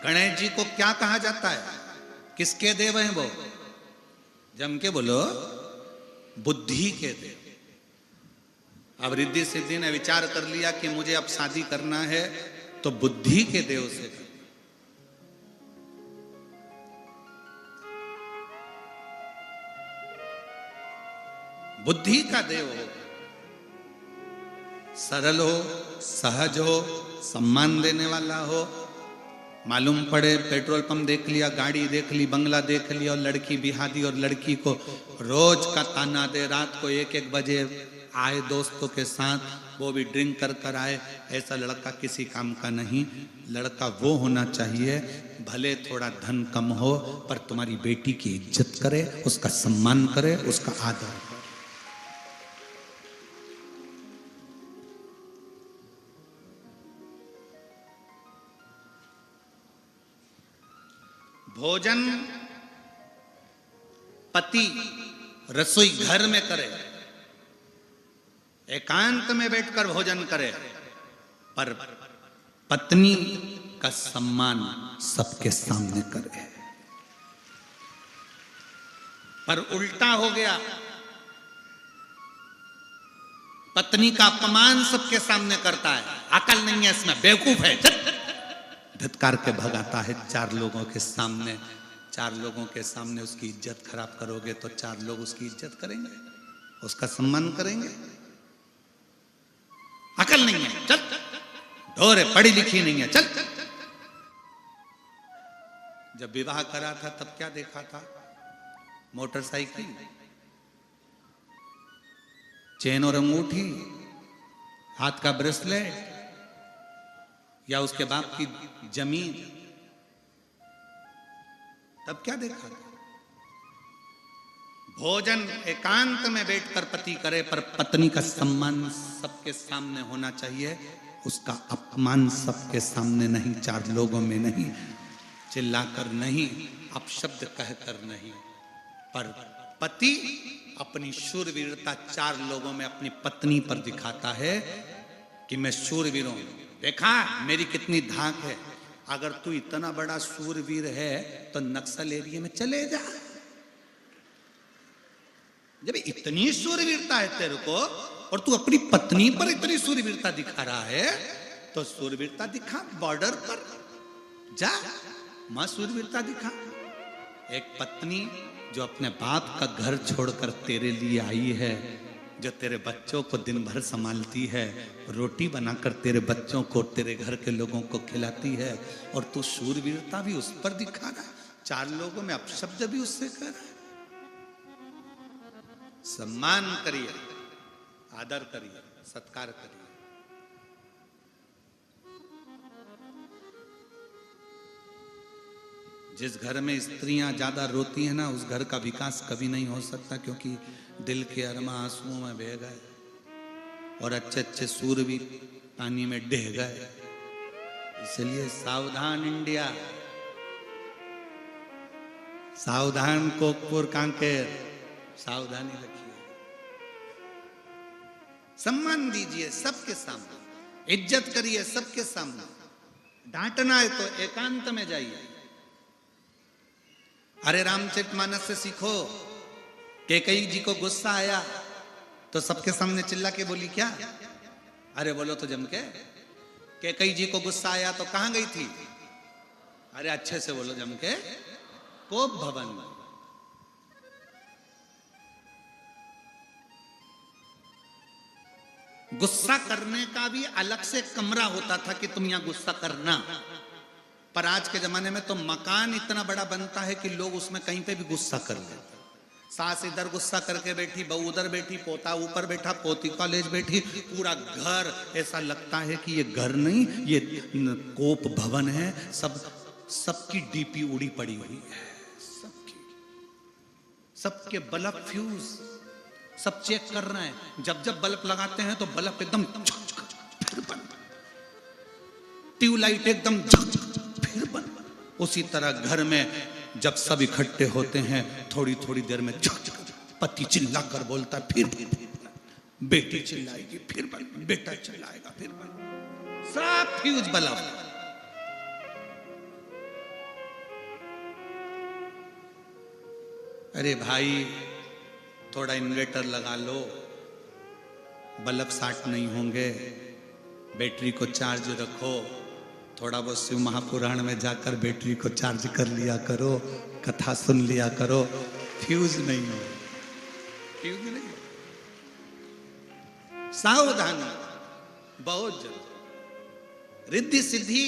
गणेश जी को क्या कहा जाता है? किसके देव हैं वो? जम के बोलो, बुद्धि के देव। अब रिद्धि सिद्धि ने विचार कर लिया कि मुझे अब शादी करना है, तो बुद्धि के देव से कर। बुद्धि का देव हो, सरल हो, सहज हो, सम्मान देने वाला हो। मालूम पड़े पेट्रोल पंप देख लिया, गाड़ी देख ली, बंगला देख लिया, और लड़की बिहादी और लड़की को रोज का ताना दे, रात को 1-1 बजे आए दोस्तों के साथ, वो भी ड्रिंक कर कर आए, ऐसा लड़का किसी काम का नहीं। लड़का वो होना चाहिए, भले थोड़ा धन कम हो, पर तुम्हारी बेटी की इज्जत करे, उसका सम्मान करे, उसका आदर करे। भोजन पति रसोई घर में करे, एकांत में बैठकर भोजन करे, पर पत्नी का सम्मान सबके सामने करे। पर उल्टा हो गया, पत्नी का अपमान सबके सामने करता है। अकल नहीं है इसमें, बेवकूफ है, धत्कार के भगाता है 4 लोगों के सामने। 4 लोगों के सामने उसकी इज्जत खराब करोगे तो 4 लोग उसकी इज्जत करेंगे, उसका सम्मान करेंगे। अकल नहीं है, चल ढोरे, पढ़ी लिखी नहीं है, चल। जब विवाह करा था तब क्या देखा था? मोटरसाइकिल, चेन और अंगूठी, हाथ का ब्रेसलेट, या उसके बाप की जमीन। तब क्या देखा? भोजन एकांत में बैठकर पति करे, पर पत्नी का सम्मान सबके सामने होना चाहिए, उसका अपमान सबके सामने नहीं, 4 लोगों में नहीं, चिल्लाकर नहीं, अपशब्द कहकर नहीं। पर पति अपनी शूरवीरता 4 लोगों में अपनी पत्नी पर दिखाता है कि मैं शूरवीर हूं, देखा मेरी कितनी धाक है। अगर तू इतना बड़ा शूरवीर है तो नक्सल एरिया में चले जा। जब इतनी शूरवीरता है तेरे को, और तू अपनी पत्नी पर इतनी शूरवीरता दिखा रहा है, तो शूरवीरता दिखा, बॉर्डर पर जा, मां शूरवीरता दिखा। एक पत्नी जो अपने बाप का घर छोड़कर तेरे लिए आई है, जो तेरे बच्चों को दिन भर संभालती है, रोटी बनाकर तेरे बच्चों को, तेरे घर के लोगों को खिलाती है, और तू शूरवीरता भी उस पर दिखा रहा है, 4 लोगों में अपशब्द भी उससे कर रहा है। सम्मान करिए, आदर करिए, सत्कार करिए। जिस घर में स्त्रियां ज्यादा रोती हैं ना, उस घर का विकास कभी नहीं हो सकता, क्योंकि दिल के अरमा आंसुओं में बह गए, और अच्छे अच्छे सूर भी पानी में डह गए। इसलिए सावधान इंडिया, सावधान कोकपुर कांकेर, सावधानी रखिए। सम्मान दीजिए सबके सामने, इज्जत करिए सबके सामने। डांटना है तो एकांत में जाइए। अरे रामचरितमानस से सीखो। कैकेयी जी को गुस्सा आया तो सबके सामने चिल्ला के बोली क्या? अरे बोलो तो जम के। कैकेयी जी को गुस्सा आया तो कहां गई थी? अरे अच्छे से बोलो जम के, कोप भवन में। गुस्सा करने का भी अलग से कमरा होता था कि तुम यहां गुस्सा करना, पर आज के जमाने में तो मकान इतना बड़ा बनता है कि लोग उसमें कहीं पे भी गुस्सा कर लेते। सास इधर गुस्सा करके बैठी, बहू उधर बैठी, पोता ऊपर बैठा, पोती कॉलेज बैठी, पूरा घर ऐसा लगता है कि ये घर नहीं, ये कोप भवन है। सबकी डीपी उड़ी पड़ी हुई है, सबके बल्ब फ्यूज, सब चेक कर रहे हैं। जब जब बल्ब लगाते हैं तो बल्ब एकदम फिर बंद, ट्यूबलाइट एकदम फिर बंद। उसी तरह घर में जब सब इकट्ठे होते हैं, थोड़ी थोड़ी देर में पति चिल्ला कर बोलता है, फिर बेटी चिल्लाएगी, फिर बेटा चिल्लाएगा, फिर सब फ्यूज बल्ब। अरे भाई थोड़ा इन्वर्टर लगा लो, बल्ब शार्ट नहीं होंगे, बैटरी को चार्ज रखो, थोड़ा बहुत शिव महापुराण में जाकर बैटरी को चार्ज कर लिया करो, कथा सुन लिया करो, फ्यूज नहीं हो, फ्यूज नहीं हो। सावधानी बहुत जरूरी। रिद्धि सिद्धि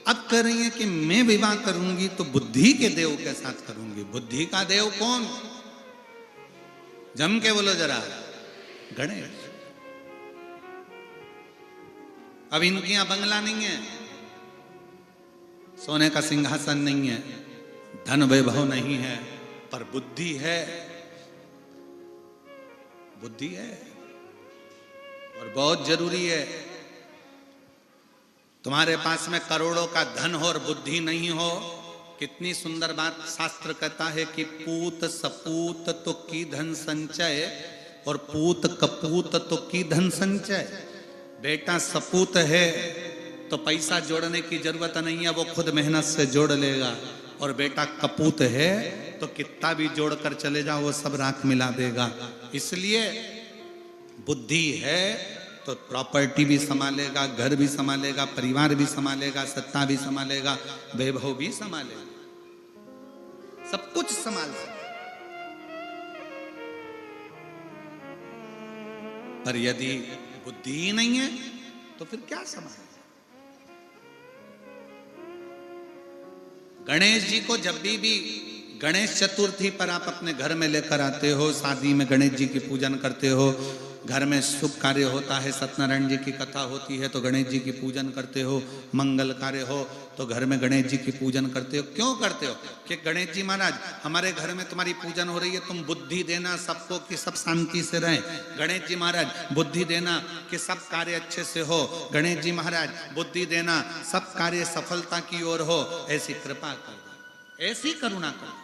अब कर रही है कि मैं विवाह करूंगी तो बुद्धि के देव के साथ करूंगी। बुद्धि का देव कौन? जम के बोलो जरा, गणेश। अब इनके यहां बंगला नहीं है, सोने का सिंहासन नहीं है, धन वैभव नहीं है, पर बुद्धि है, बुद्धि है और बहुत जरूरी है। तुम्हारे पास में करोड़ों का धन हो और बुद्धि नहीं हो, कितनी सुंदर बात शास्त्र कहता है कि पूत सपूत तो की धन संचय और पूत कपूत तो की धन संचय। बेटा सपूत है तो पैसा जोड़ने की जरूरत नहीं है, वो खुद मेहनत से जोड़ लेगा, और बेटा कपूत है तो कितना भी जोड़कर चले जाओ वो सब राख मिला देगा। इसलिए बुद्धि है तो प्रॉपर्टी भी संभालेगा, घर भी संभालेगा, परिवार भी संभालेगा, सत्ता भी संभालेगा, वैभव भी संभालेगा, सब कुछ संभाल सकता। पर यदि बुद्धि ही नहीं है तो फिर क्या संभालेगा? गणेश जी को जब भी गणेश चतुर्थी पर आप अपने घर में लेकर आते हो, शादी में गणेश जी की पूजन करते हो, घर में शुभ कार्य होता है, सत्यनारायण जी की कथा होती है तो गणेश जी की पूजन करते हो, मंगल कार्य हो तो घर में गणेश जी की पूजन करते हो। क्यों करते हो? कि गणेश जी महाराज हमारे घर में तुम्हारी पूजन हो रही है, तुम बुद्धि देना सबको कि सब शांति से रहें। गणेश जी महाराज बुद्धि देना कि सब कार्य अच्छे से हो। गणेश जी महाराज बुद्धि देना सब कार्य सफलता की ओर हो। ऐसी कृपा कर, ऐसी करुणा कर।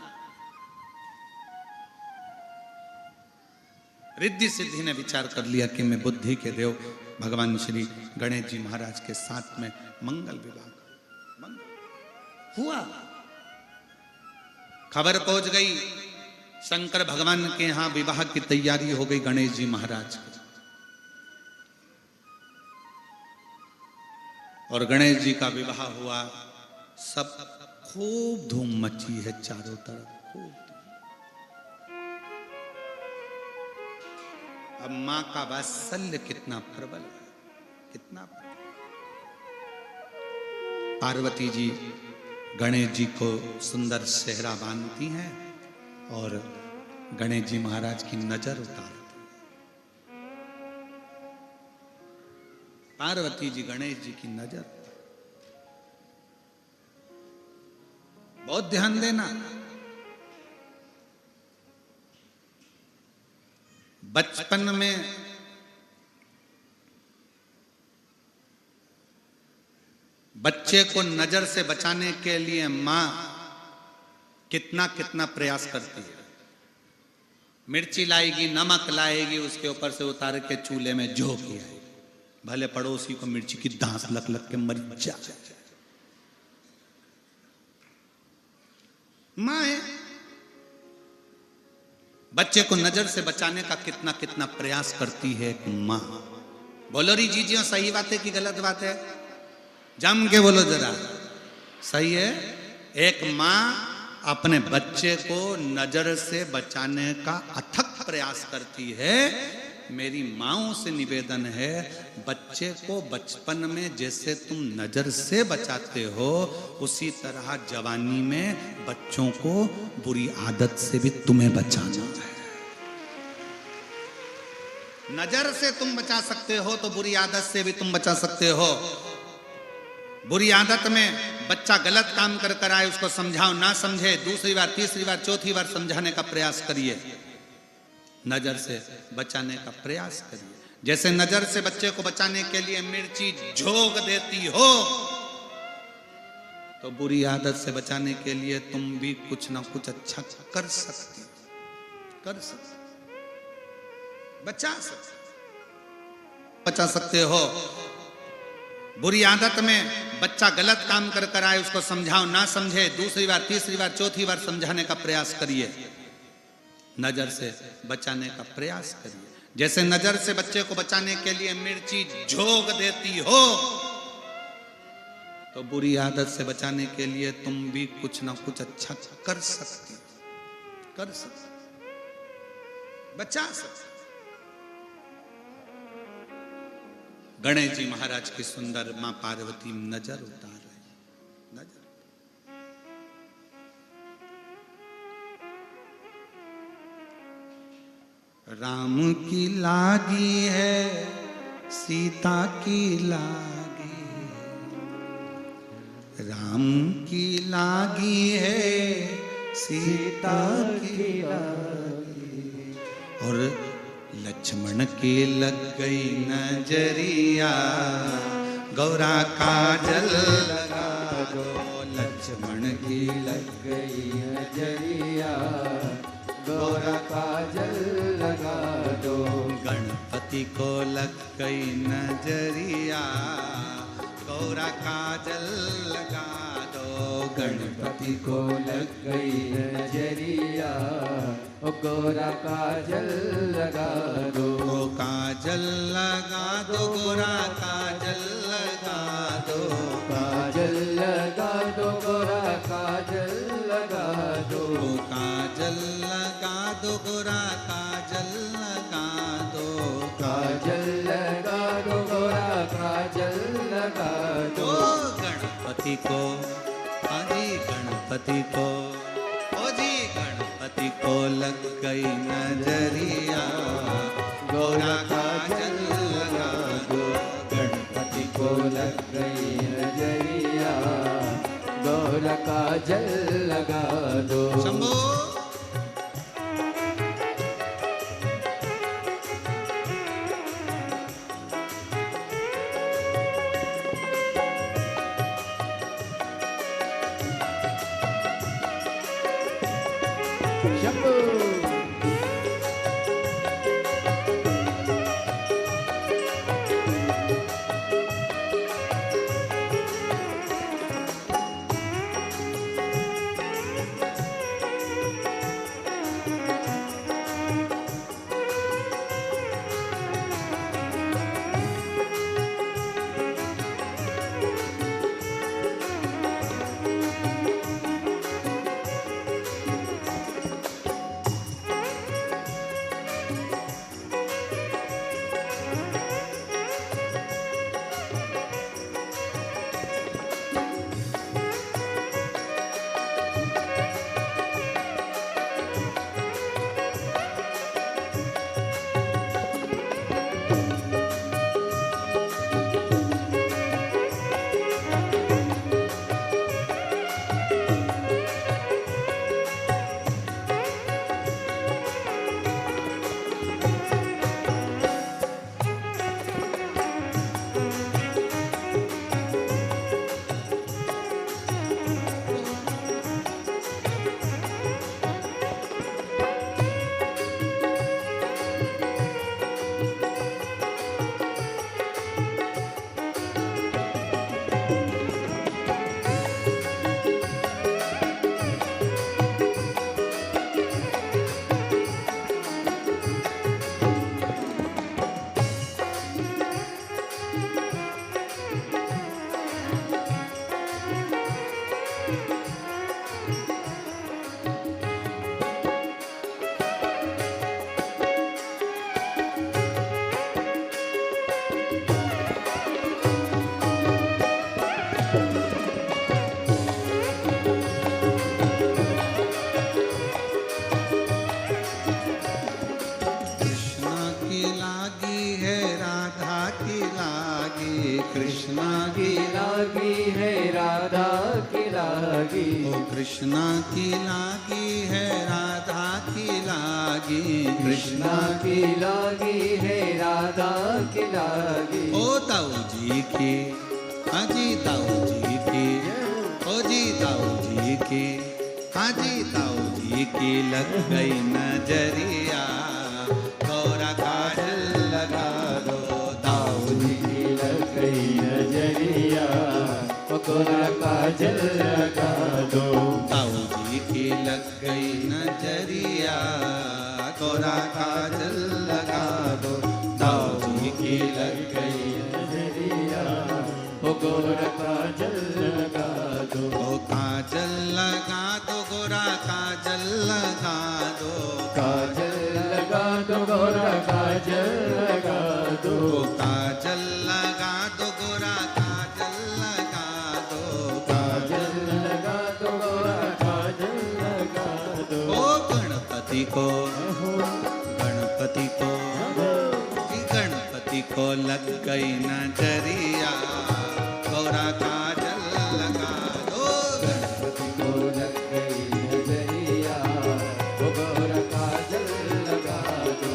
रिद्धि सिद्धि ने विचार कर लिया कि मैं बुद्धि के देव भगवान श्री गणेश जी महाराज के साथ में मंगल विवाह हुआ। खबर पहुंच गई शंकर भगवान के यहां विवाह की तैयारी हो गई गणेश जी महाराज की, और गणेश जी का विवाह हुआ। सब खूब धूम मची है चारों तरफ, खूब। अब मां का वात्सल्य कितना प्रबल है, कितना प्रबल। पार्वती जी गणेश जी को सुंदर सेहरा बांधती हैं और गणेश जी महाराज की नजर उतारती हैं। पार्वती जी गणेश जी की नजर, बहुत ध्यान देना। बचपन में बच्चे को नजर से बचाने के लिए मां कितना कितना प्रयास करती है। मिर्ची लाएगी, नमक लाएगी, उसके ऊपर से उतार के चूल्हे में झोंक आएगी, भले पड़ोसी को मिर्ची की दांत लग लग के मर जाए। मां है, बच्चे को नजर से बचाने का कितना कितना प्रयास करती है मां। बोलो री जीजियो, सही बात है कि गलत बात है? जम के बोलो जरा, सही है। एक मां अपने बच्चे को नजर से बचाने का अथक प्रयास करती है। मेरी माओं से निवेदन है, बच्चे को बचपन में जैसे तुम नजर से बचाते हो, उसी तरह जवानी में बच्चों को बुरी आदत से भी तुम्हें बचाना है। नजर से तुम बचा सकते हो तो बुरी आदत से भी तुम बचा सकते हो। बुरी आदत में बच्चा गलत काम कर कर आए, उसको समझाओ, ना समझे, दूसरी बार, तीसरी बार, चौथी बार समझाने का प्रयास करिए। नजर से बचाने का प्रयास करिए। जैसे नजर से बच्चे को बचाने के लिए मिर्ची झोंक देती हो, तो बुरी आदत से बचाने के लिए तुम भी कुछ ना कुछ अच्छा कर सकती, कर सकते, बचा सकते हो। बुरी आदत में बच्चा गलत काम कर कर आए, उसको समझाओ, ना समझे, दूसरी बार, तीसरी बार, चौथी बार समझाने का प्रयास करिए। नजर से बचाने का प्रयास करिए। जैसे नजर से बच्चे को बचाने के लिए मिर्ची झोंक देती हो, तो बुरी आदत से बचाने के लिए तुम भी कुछ ना कुछ अच्छा कर सकती, बचा सकती। गणेश जी महाराज की सुंदर मां पार्वती नजर उतार रहे, नजर। राम की लागी है सीता की लागी, राम की लागी है सीता की लागी, और लक्ष्मण की लग गई नजरिया, गौरा काजल लगा दो। लक्ष्मण की लग गई नजरिया, गौरा काजल लगा दो। गणपति को लग गई नजरिया, गौरा काजल लगा दो। गणपति को लग गई नजरिया, गौरा काजल लगा दो। काजल लगा दो, गौरा काजल लगा दो। काजल लगा दो, गौरा काजल लगा दो। काजल लगा दो, गौरा काजल लगा दो। काजल लगा दो, गौरा काजल लगा दो। गणपति को, आदि गणपति को, ओ जी गणपति को लग गई नजरिया, गौरा काजल लगा दो। गणपति को लग गई नजरिया, गौरा काजल लगा दो। शंभो कृष्णा की लागी है राधा की लागी, ओ कृष्णा की लागी है राधा की लागी, कृष्णा की लागी है राधा की लागी। ओ ताऊ जी की, हाजी ताऊ जी की, ओ जी ताऊ जी की, हाजी ताऊ जी की लग गई नजरिया, गौरा काजल लगा दो। ताऊ जी की लग गई नजरिया, गौरा काजल लगा दो। ताऊ जी की लग गई नजरिया, गोरा काजल लगा दो, दाऊ जी की लग गई नजरिया, ओ गोरा काजल लगा दो, ओ काजल लगा दो गोरा काजल लगा दो, काजल लगा दो गोरा काजल लगा दो, ओ काजल लगा दो गोरा काजल लगा दो, काजल लगा दो गोरा काजल लगा दो। ओ गणपति को गणपति को लग गई नजरिया, गोरा काजल लगा दो, गणपति को लग गई नजरिया, ओ गोरा काजल लगा दो।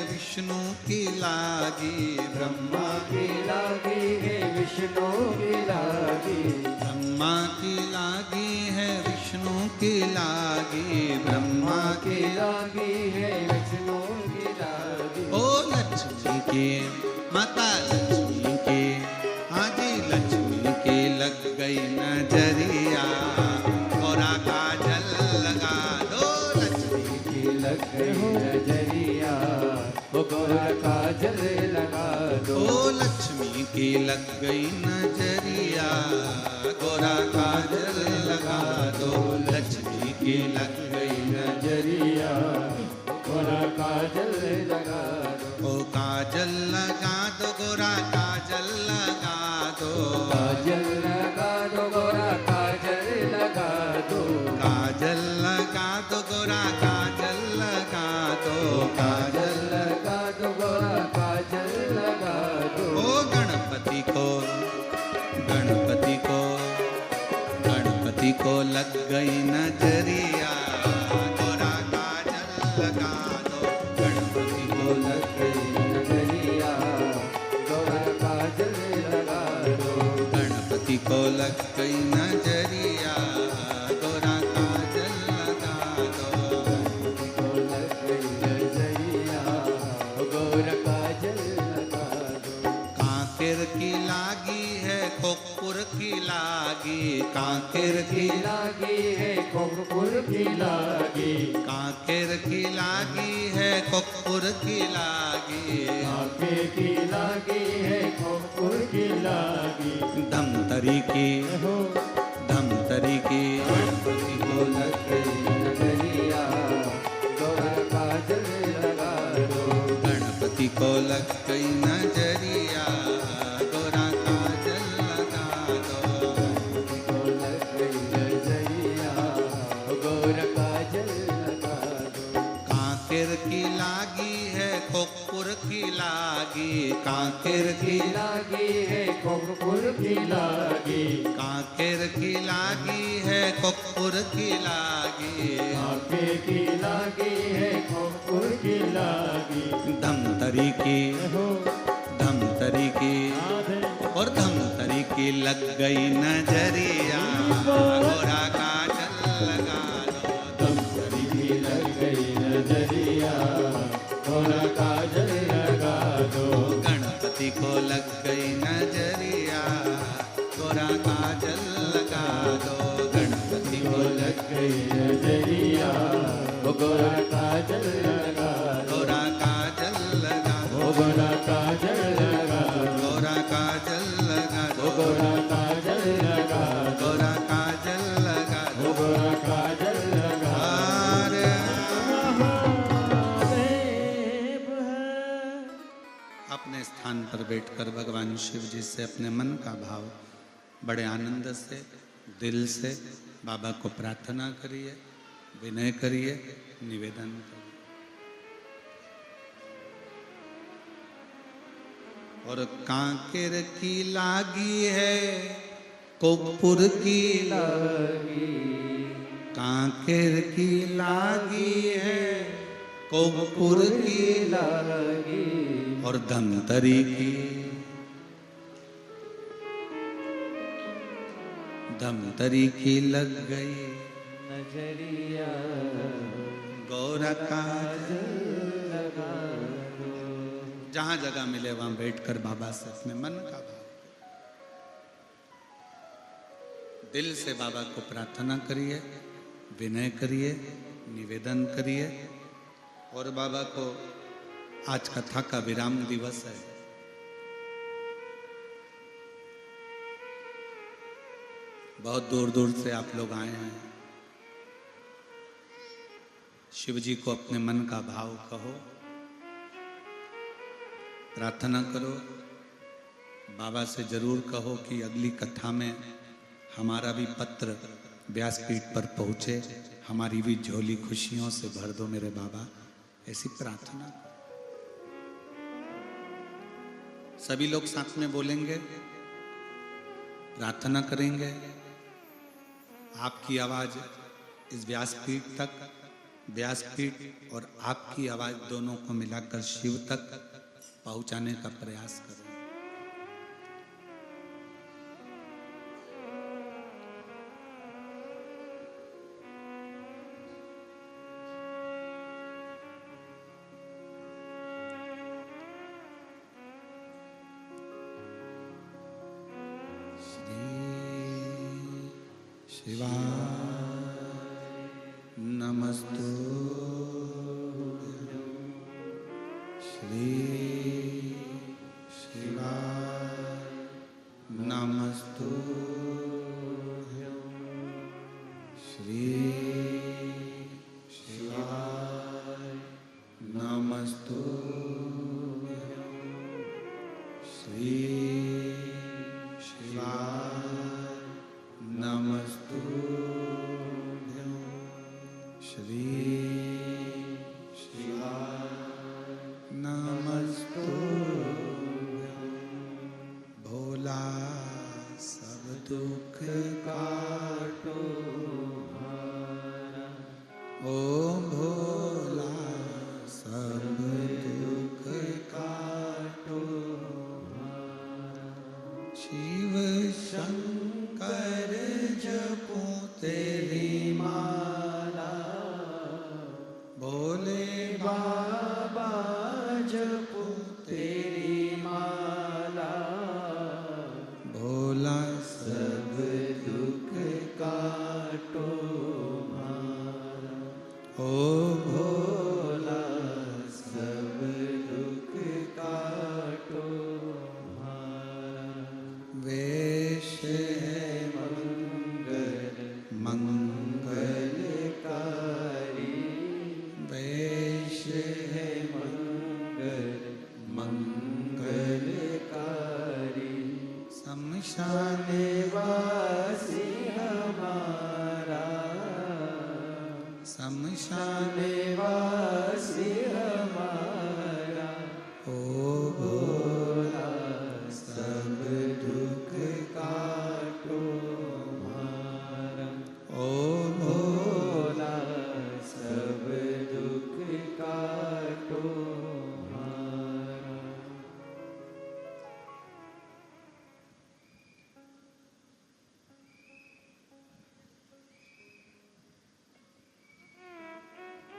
विष्णु की लागी, ब्रह्मा की लागी है विष्णु की लागी, ब्रह्मा की लागी है विष्णु की लागी, ब्रह्मा की लागी है विष्णु की लागी। ओ लक्ष्मी की माता लक्ष्मी की, आदि लक्ष्मी की लग गई नजरिया, गोरा काजल लगा दो, लक्ष्मी की लग गई नजरिया, ओ गोरा काजल लगा दो। ओ लक्ष्मी की लग गई नजरिया, गोरा काजल लगा दो, लक्ष्मी की लग गई नजरिया, गोरा काजल लगा दो। ओ काजल लगा दो गोरा काजल लगा दो, काजल लगा दो गोरा काजल लगा दो, काजल लगा दो गोरा काजल लगा दो, काजल लगा दो गोरा काजल लगा दो। ओ गणपति को गणपति को गणपति को लग गई नजरिया, गोरा काजल लगा दो, गणपति को लग गई नजरिया, गोरा काजल लगा दो। गणपति को लग गई नजरिया, गोरा काजल लगा दो, गणपति को लग गई नजरिया, गोरा काजल लगा दो। कांकेर की लागी है कोकपुर की लागी, कांकेर की लागी है कोकपुर की लागी, कांकेर की लागी है कोकपुर की लागी, कांकेर की लागी है कोकपुर की लागी। धमतरी की धमतरी की गणपति को लग गई नजरिया, गोरा काजल लगा दो। गणपति को लग गई नजरिया, कांकेर की लागी है कोकपुर की लागी, कांकेर की लागी है कोकपुर की लागी, कांकेर की लागी है कोकपुर की लागी, धमतरी की धमतरी की और धमतरी की लग गई नजरिया, गोरा काजल लगा दो। धमतरी की लग गई नजरिया, गोरा काजल लगा दो। गणपति को लग गई नजरिया, गोरा काजल लगा दो। गणपति को लग गई नजरिया, गोरा काजल लगा दो। गोरा काजल लगा दो। गोरा काजल लगा दो। गोरा काजल लगा दो। गोरा काजल लगा दो। गोरा काजल लगा दो। गोरा काजल लगा अरे अपने स्थान पर बैठकर भगवान शिव जी से अपने मन का भाव बड़े आनंद से दिल से बाबा को प्रार्थना करिए, विनय करिए, निवेदन करिए। और कांकेर की लागी है कोकपुर की लागी, कांकेर की लागी है कोकपुर की लागी, और धमतरी की धमतरी की लग गई नजरिया, गौरा काजल लगा दो। जहां जगह मिले वहां बैठकर बाबा से अपने मन का भाव दिल से बाबा को प्रार्थना करिए, विनय करिए, निवेदन करिए। और बाबा को आज कथा का विराम दिवस है। बहुत दूर दूर से आप लोग आए हैं। शिव जी को अपने मन का भाव कहो, प्रार्थना करो। बाबा से जरूर कहो कि अगली कथा में हमारा भी पत्र व्यासपीठ पर पहुंचे, हमारी भी झोली खुशियों से भर दो मेरे बाबा, ऐसी प्रार्थना। सभी लोग साथ में बोलेंगे, प्रार्थना करेंगे। आपकी आवाज इस व्यासपीठ तक, व्यासपीठ और आपकी आवाज दोनों को मिलाकर शिव तक पहुंचाने का प्रयास करें। शिवाय नमस्तु श्री शिवाय नमस्तु श्री शिवाय नमस्तु श्री शिवाय नमस्तु श्री शिवाय नमस्तु। भोला सब दुख काटो हमारा, ओ भोला सब दुख काटो हमारा। शिव शंकर जपूं तेरी माला, भोले बाबा जपूं तेरी माला। भोला सब दुख काटो हमारा, ओ भोला सब दुख काटो हमारा। वेश है मंगल मंगलकारी, वेश है मंगल मंगलकारी। शमशान वासी हमारा, शमशान वासी हमारा। ओ भोला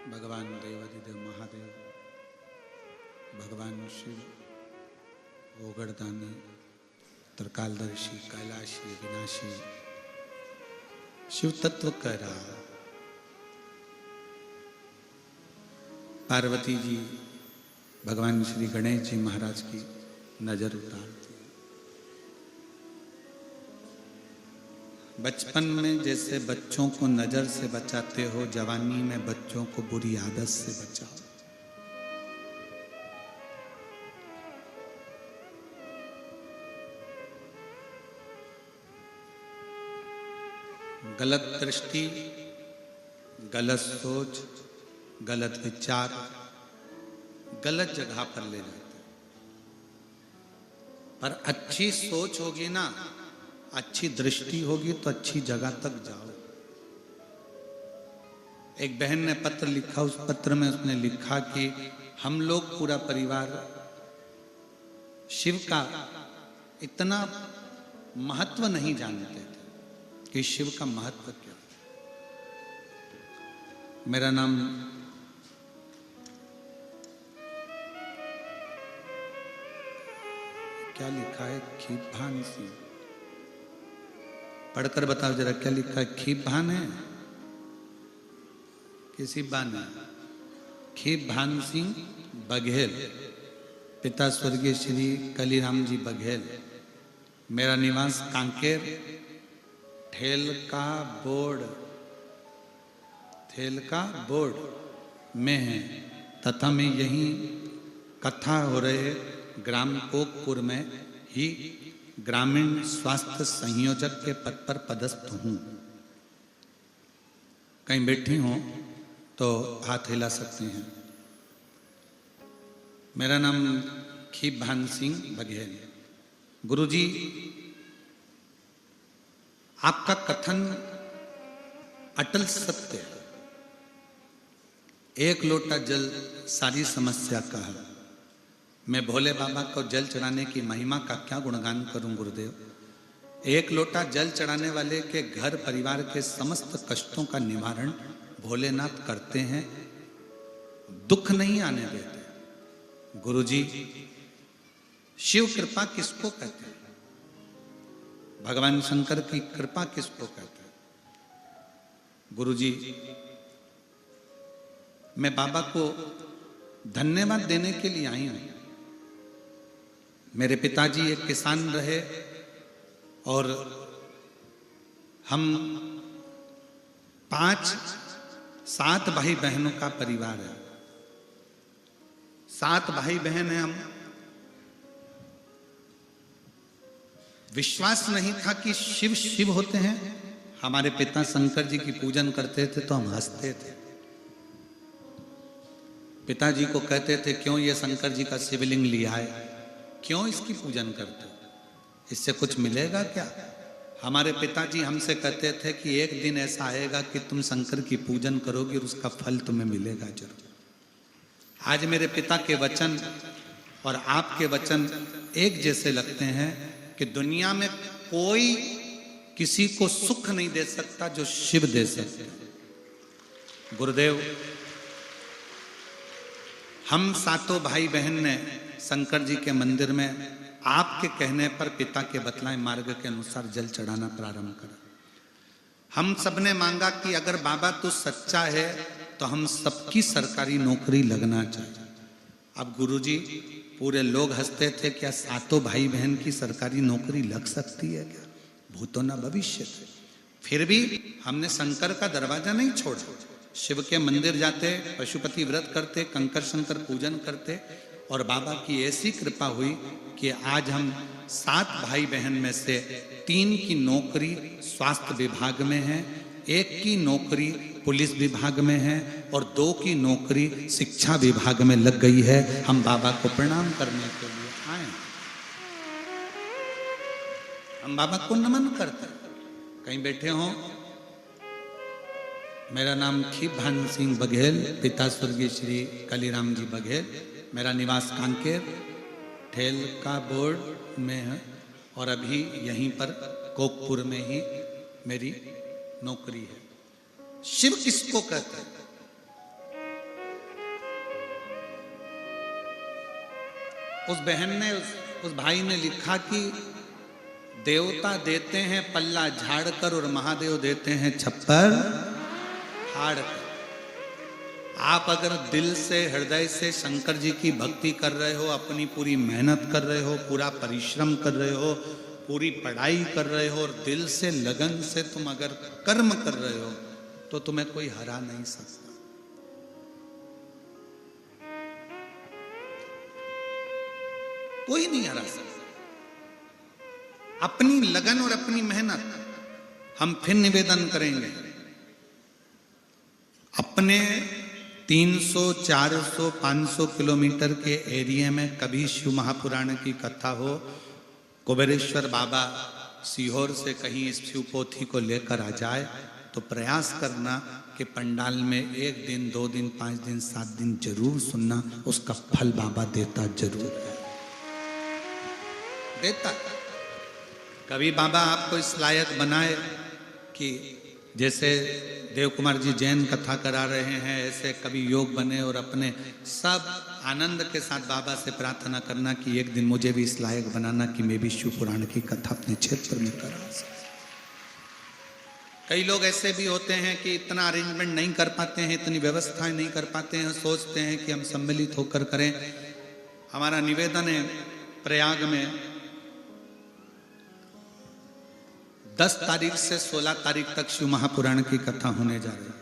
भगवान देवाधिदेव महादेव, भगवान शिव, ओगड़दानी, त्रिकालदर्शी, कैलाशी, विनाशी, शिव तत्व कह रहा। पार्वती जी भगवान श्री गणेश जी महाराज की नजर उतारती। बचपन में जैसे बच्चों को नजर से बचाते हो, जवानी में बच्चों को बुरी आदत से बचाओ। गलत दृष्टि, गलत सोच, गलत विचार गलत जगह पर ले जाते। पर अच्छी सोच होगी ना, अच्छी दृष्टि होगी तो अच्छी जगह तक जाओ। एक बहन ने पत्र लिखा, उस पत्र में उसने लिखा कि हम लोग पूरा परिवार शिव का इतना महत्व नहीं जानते थे कि शिव का महत्व क्या। मेरा नाम क्या लिखा है, खीभान सिंह। पढ़कर बताओ जरा क्या लिखा है। खीभान है, किसी बान है। खीभान सिंह बघेल, पिता स्वर्गीय श्री कलीराम जी बघेल। मेरा निवास कांकेर ठेल का बोर्ड में है तथा मैं यहीं कथा हो रहे ग्राम कोकपुर में ही ग्रामीण स्वास्थ्य संयोजक के पद पर पदस्थ हूँ। कहीं बैठी हो तो हाथ हिला सकते हैं। मेरा नाम खीभान सिंह बघेल। गुरुजी, आपका कथन अटल सत्य है। एक लोटा जल सारी समस्या का है। मैं भोले बाबा को जल चढ़ाने की महिमा का क्या गुणगान करूं गुरुदेव। एक लोटा जल चढ़ाने वाले के घर परिवार के समस्त कष्टों का निवारण भोलेनाथ करते हैं, दुख नहीं आने देते। गुरुजी, शिव कृपा किसको कहते हैं? भगवान शंकर की कृपा किसको कहते हैं? गुरुजी, मैं बाबा को धन्यवाद देने के लिए आई हूं। मेरे पिताजी एक किसान रहे और हम 5-7 भाई बहनों का परिवार है। 7 भाई बहन हैं हम। विश्वास नहीं था कि शिव शिव होते हैं। हमारे पिता शंकर जी की पूजन करते थे तो हम हंसते थे। पिताजी को कहते थे, क्यों ये शंकर जी का शिवलिंग लिया है, क्यों इसकी पूजन करते हो, इससे कुछ मिलेगा क्या? हमारे पिताजी हमसे कहते थे कि एक दिन ऐसा आएगा कि तुम शंकर की पूजन करोगे और उसका फल तुम्हें मिलेगा जरूर। आज मेरे पिता के वचन और आपके वचन एक जैसे लगते हैं कि दुनिया में कोई किसी को सुख नहीं दे सकता जो शिव दे सकते। गुरुदेव, हम 7 भाई बहन ने शंकर जी के मंदिर में आपके कहने पर पिता के बतलाए मार्ग के अनुसार जल चढ़ाना प्रारंभ करा। हम सबने मांगा कि अगर बाबा तू सच्चा है तो हम सबकी सरकारी नौकरी लगना चाहिए। अब गुरुजी, पूरे लोग हंसते थे, क्या 7 भाई बहन की सरकारी नौकरी लग सकती है क्या? भूतो न भविष्य थे। फिर भी हमने शंकर का दरवाजा नहीं छोड़ा। शिव के मंदिर जाते, पशुपति व्रत करते, कंकर शंकर पूजन करते और बाबा की ऐसी कृपा हुई कि आज हम 7 भाई बहन में से 3 की नौकरी स्वास्थ्य विभाग में है, 1 की नौकरी पुलिस विभाग में है और 2 की नौकरी शिक्षा विभाग में लग गई है। हम बाबा को प्रणाम करने के लिए आए। हम बाबा को नमन करते। कहीं बैठे हों। मेरा नाम खीभान सिंह बघेल, पिता स्वर्गीय श्री कलीराम जी बघेल। मेरा निवास कांकेर ठेल का बोर्ड में है और अभी यहीं पर कोकपुर में ही मेरी नौकरी है। शिव किसको कहते हैं? उस बहन ने उस भाई ने लिखा कि देवता देते हैं पल्ला झाड़ कर और महादेव देते हैं छप्पर फाड़ कर। आप अगर दिल से हृदय से शंकर जी की भक्ति कर रहे हो, अपनी पूरी मेहनत कर रहे हो, पूरा परिश्रम कर रहे हो, पूरी पढ़ाई कर रहे हो और दिल से लगन से तुम अगर कर्म कर रहे हो तो तुम्हें कोई हरा नहीं सकता। कोई नहीं हरा सकता। अपनी लगन और अपनी मेहनत हम फिर निवेदन करेंगे। अपने 300, 400, 500 किलोमीटर के एरिया में कभी शिव महापुराण की कथा हो, कुबेरेश्वर बाबा सीहोर से कहीं इस शिव पोथी को लेकर आ जाए तो प्रयास करना कि पंडाल में 1 दिन, 2 दिन, 5 दिन, 7 दिन जरूर सुनना। उसका फल बाबा देता जरूर है, देता। कभी बाबा आपको इस लायक बनाए कि जैसे देव कुमार जी जैन कथा करा रहे हैं, ऐसे कभी योग बने और अपने सब आनंद के साथ बाबा से प्रार्थना करना कि एक दिन मुझे भी इस लायक बनाना कि मैं भी शिव पुराण की कथा अपने क्षेत्र में करा सकूं। कई लोग ऐसे भी होते हैं कि इतना अरेंजमेंट नहीं कर पाते हैं, इतनी व्यवस्थाएं नहीं कर पाते हैं, सोचते हैं कि हम सम्मिलित होकर करें। हमारा निवेदन है, प्रयाग में 10 तारीख से 16 तारीख तक शिव महापुराण की कथा होने जा रही है।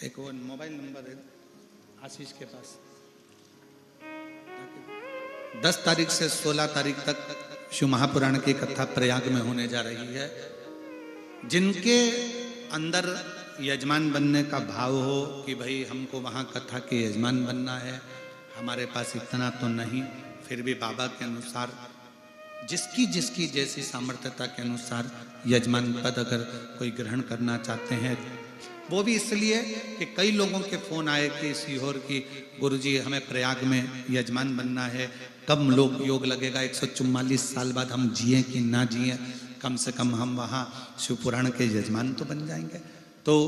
एक वो मोबाइल नंबर है आशीष के पास। 10 तारीख से 16 तारीख तक शिव महापुराण की कथा प्रयाग में होने जा रही है। जिनके अंदर यजमान बनने का भाव हो कि भाई हमको वहाँ कथा के यजमान बनना है, हमारे पास इतना तो नहीं, फिर भी बाबा के अनुसार जिसकी जिसकी जैसी सामर्थ्यता के अनुसार यजमान पद अगर कोई ग्रहण करना चाहते हैं, वो भी इसलिए कि कई लोगों के फोन आए कि सीहोर की गुरुजी हमें प्रयाग में यजमान बनना है, कब लोग योग लगेगा, 144 साल बाद हम जिए कि ना जिए, कम से कम हम वहाँ शिव पुराण के यजमान तो बन जाएंगे। तो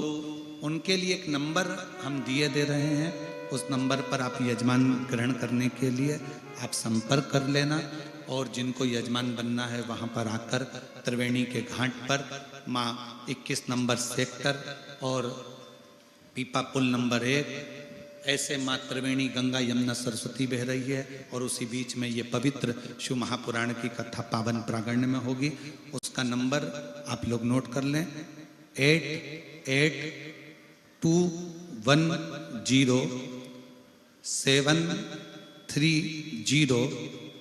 उनके लिए एक नंबर हम दिए दे रहे हैं, उस नंबर पर आप यजमान ग्रहण करने के लिए आप संपर्क कर लेना। और जिनको यजमान बनना है वहाँ पर आकर त्रिवेणी के घाट पर माँ 21 नंबर सेक्टर और पीपा पुल नंबर 1, ऐसे माँ त्रिवेणी गंगा यमुना सरस्वती बह रही है और उसी बीच में ये पवित्र शिव महापुराण की कथा पावन प्रांगण में होगी। उसका नंबर आप लोग नोट कर लें,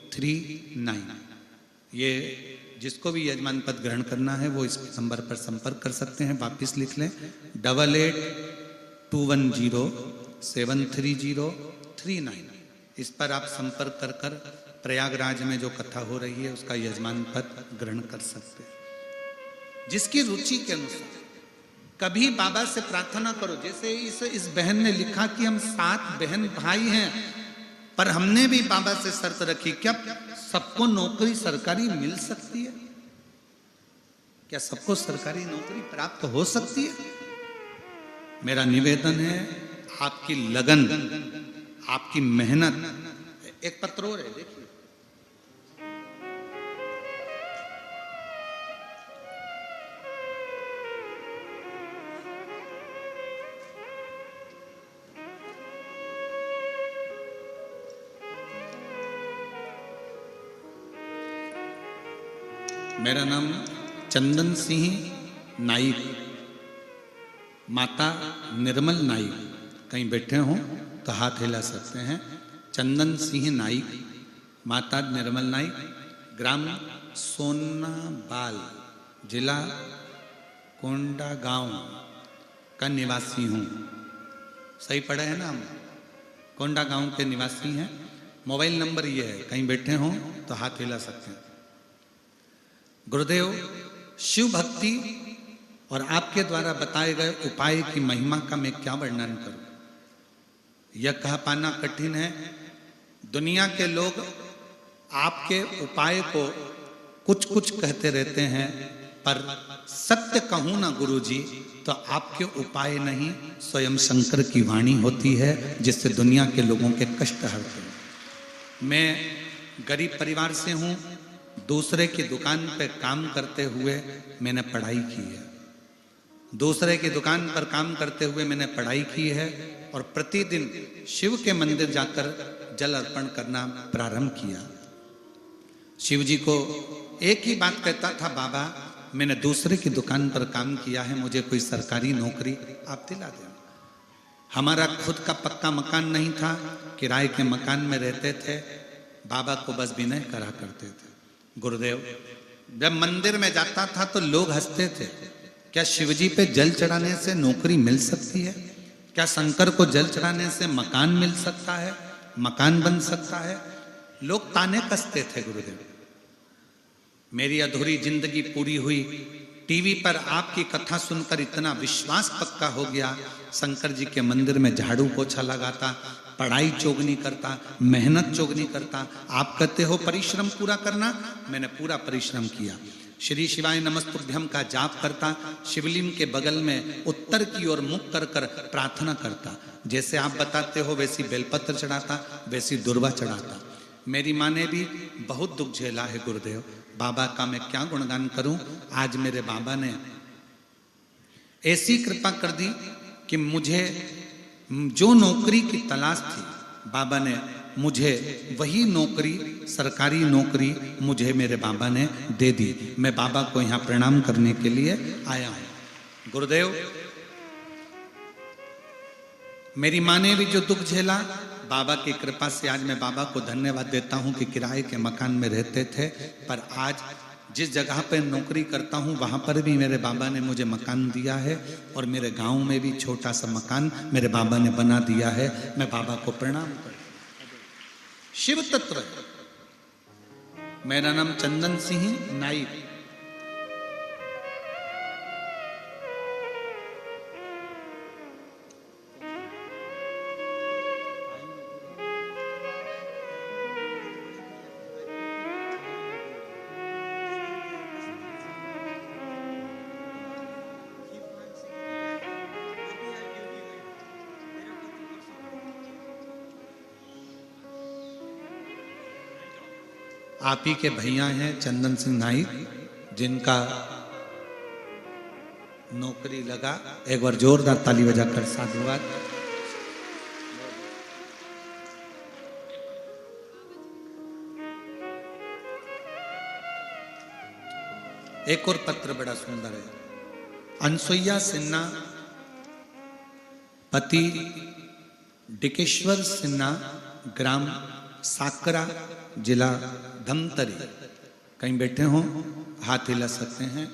8821073039। ये जिसको भी यजमान पद ग्रहण करना है वो इस नंबर पर संपर्क कर सकते हैं। वापिस लिख लें 8821073039। इस पर आप संपर्क कर कर प्रयागराज में जो कथा हो रही है उसका यजमान पद ग्रहण कर सकते हैं। जिसकी रुचि के अनुसार कभी बाबा से प्रार्थना करो। जैसे इस बहन ने लिखा कि हम 7 बहन भाई हैं, पर हमने भी बाबा से शर्त रखी, क्या सबको नौकरी सरकारी मिल सकती है? क्या सबको सरकारी नौकरी प्राप्त हो सकती है? मेरा निवेदन है, आपकी लगन, आपकी मेहनत। एक पत्र और है, देखिए, मेरा नाम चंदन सिंह नाइक, माता निर्मल नाइक। कहीं बैठे हों तो हाथ हिला सकते हैं। चंदन सिंह नाइक, माता निर्मल नाइक, ग्राम सोनाबाल, जिला कोंडागांव का निवासी हूँ। सही पढ़े हैं ना हम? कोंडागांव के निवासी हैं। मोबाइल नंबर ये है, कहीं बैठे हों तो हाथ हिला सकते हैं। गुरुदेव, शिव भक्ति और आपके द्वारा बताए गए उपाय की महिमा का मैं क्या वर्णन करूं? यह कह पाना कठिन है। दुनिया के लोग आपके उपाय को कुछ कुछ कहते रहते हैं, पर सत्य कहूं ना गुरुजी तो आपके उपाय नहीं, स्वयं शंकर की वाणी होती है जिससे दुनिया के लोगों के कष्ट हरते हैं। मैं गरीब परिवार से हूं, दूसरे की दुकान पे काम करते हुए मैंने पढ़ाई की है, दूसरे की दुकान पर काम करते हुए मैंने पढ़ाई की है और प्रतिदिन शिव के मंदिर जाकर जल अर्पण करना प्रारंभ किया। शिव जी को एक ही बात कहता था, बाबा मैंने दूसरे की दुकान पर काम किया है, मुझे कोई सरकारी नौकरी आप दिला दें। हमारा खुद का पक्का मकान नहीं था, किराए के मकान में रहते थे, बाबा को बस विनय करा करते थे। गुरुदेव जब मंदिर में जाता था तो लोग हंसते थे, क्या शिवजी पे जल चढ़ाने से नौकरी मिल सकती है? क्या शंकर को जल चढ़ाने से मकान मिल सकता है, मकान बन सकता है? लोग ताने कसते थे। गुरुदेव मेरी अधूरी जिंदगी पूरी हुई, टीवी पर आपकी कथा सुनकर इतना विश्वास पक्का हो गया, शंकर जी के मंदिर में झाड़ू पोछा लगाता, पढ़ाई चोगनी करता, मेहनत चोगनी करता। आप कहते हो परिश्रम पूरा करना, मैंने पूरा परिश्रम किया। श्री शिवाय नमस्तुभ्यम का जाप करता, शिवलिंग के बगल में उत्तर की ओर मुख कर कर प्रार्थना करता, जैसे आप बताते हो वैसी बेलपत्र चढ़ाता, वैसी दुर्वा चढ़ाता। मेरी माँ ने भी बहुत दुख झेला है गुरुदेव, बाबा का मैं क्या गुणगान करूं। आज मेरे बाबा ने ऐसी कृपा कर दी कि मुझे जो नौकरी की तलाश थी, बाबा ने मुझे वही नौकरी, सरकारी नौकरी मुझे मेरे बाबा ने दे दी। मैं बाबा को यहाँ प्रणाम करने के लिए आया हूं। गुरुदेव मेरी माँ ने भी जो दुख झेला, बाबा की कृपा से आज मैं बाबा को धन्यवाद देता हूं कि किराए के मकान में रहते थे, पर आज जिस जगह पर नौकरी करता हूं वहां पर भी मेरे बाबा ने मुझे मकान दिया है और मेरे गांव में भी छोटा सा मकान मेरे बाबा ने बना दिया है। मैं बाबा को प्रणाम करता हूं। शिव तत्व, मेरा नाम चंदन सिंह नाइक। आप ही के भैया हैं चंदन सिंह नाइक, जिनका नौकरी लगा। एक बार जोरदार ताली बजाकर साधुवाद। एक और पत्र बड़ा सुंदर है। अनसुईया सिन्हा पति डिकेश्वर सिन्हा, ग्राम साकरा, जिला धमतरी। कहीं बैठे हो हाथ हिला सकते हैं।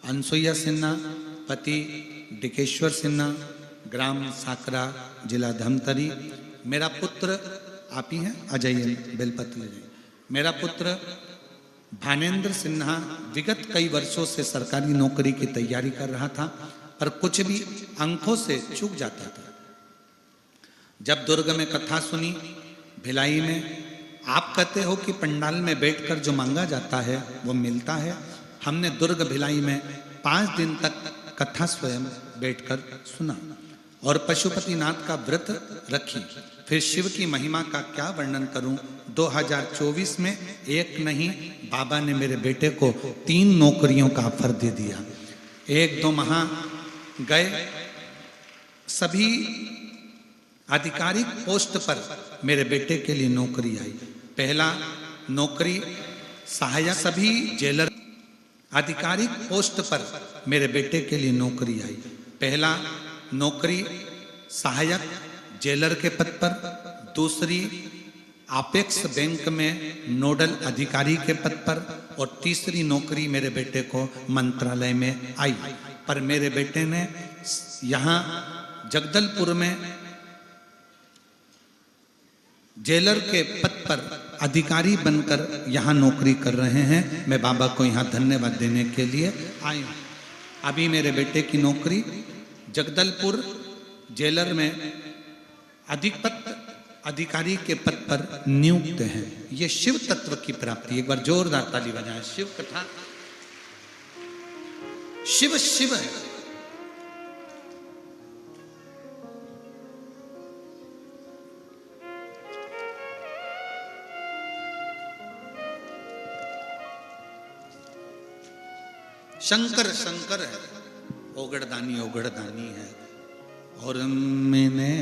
अनसुईया सिन्हा पति डिकेश्वर सिन्हा, ग्राम साकरा, जिला धमतरी। मेरा पुत्र, आप ही हैं, आ जाइए बेलपत्र ले जाइए। मेरा पुत्र भानेंद्र सिन्हा विगत कई वर्षों से सरकारी नौकरी की तैयारी कर रहा था, पर कुछ भी अंकों से चूक जाता था। जब दुर्ग में कथा सुनी, भिलाई में, आप कहते हो कि पंडाल में बैठकर जो मांगा जाता है वो मिलता है। हमने दुर्ग भिलाई में 5 दिन तक कथा स्वयं बैठकर सुना और पशुपतिनाथ का व्रत रखी। फिर शिव की महिमा का क्या वर्णन करूं। 2024 में एक नहीं, बाबा ने मेरे बेटे को 3 नौकरियों का ऑफर दे दिया। 1-2 माह गए, सभी आधिकारिक पोस्ट पर मेरे बेटे के लिए नौकरी आई। पहला नौकरी सहायक, सभी जेलर आधिकारिक पोस्ट पर मेरे बेटे के लिए नौकरी आई। पहला नौकरी सहायक जेलर के पद पर, दूसरी अपेक्स बैंक में नोडल अधिकारी के पद पर, और तीसरी नौकरी मेरे बेटे को मंत्रालय में आई। पर मेरे बेटे ने यहाँ जगदलपुर में जेलर के पद पर अधिकारी बनकर यहाँ नौकरी कर रहे हैं। मैं बाबा को यहाँ धन्यवाद देने के लिए आया हूँ। अभी मेरे बेटे की नौकरी जगदलपुर जेलर में अधिकारी के पद पर नियुक्त है। ये शिव तत्व की प्राप्ति। एक बार जोरदार ताली बजाएं। शिव कथा शिव शिव है। शंकर शंकर है, ओगड़दानी ओगड़दानी है। और मैंने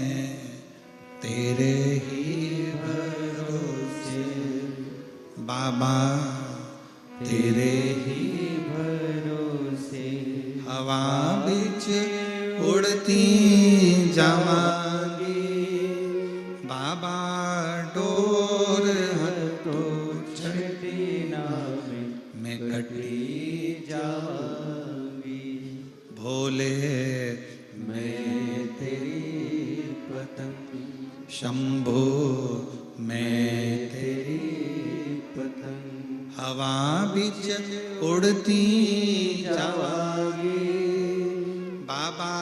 तेरे ही भरोसे बाबा, तेरे ही भरोसे हवा बिच उड़ती जावांगी बाबा, डोर हटो छठी नाम मैं कटी जाऊंगी। भोले मैं तेरी पतंग, शंभो मैं तेरी पतंग हवा बिच उड़ती जावांगी बाबा,